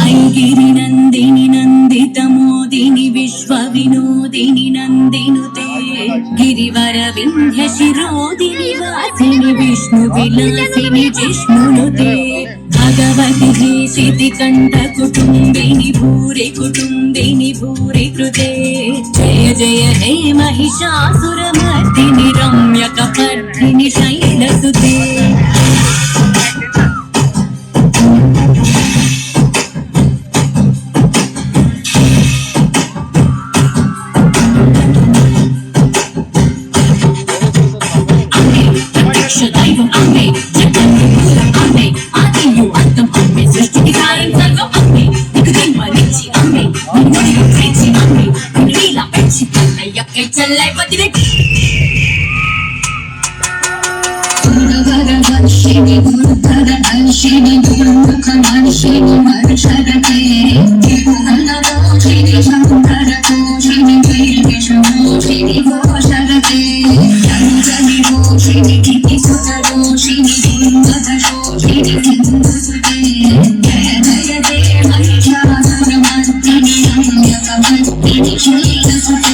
ఐగిరి నందిని నందిత మోదిని విశ్వ వినోదిని నందినుతే గిరివర వింధ్య శిరోదిని వాసిని విష్ణు విలాసిని జిష్ణునుతే భగవతి హేషితి కంఠ కుటుంబిని భూరి కుటుంబిని భూరి కృతే జయ జయ హే Mahishasuramardini Ramya కపర్దిని శైలసుతే Shini Gurudhara Shini Gurmukha Shini Marshadate Gurudhara Shini Shankara Shini Vishnu Shini Gosharate Janjani Shini Kiti Sutaro Shini Gurmukha Shini Kindusute Jaya Jaya Jaya Mahishasuramartini Ramyakamartini Shailasute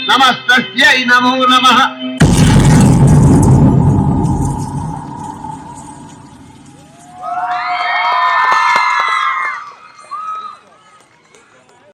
नमस्तस्यै नमो नमः।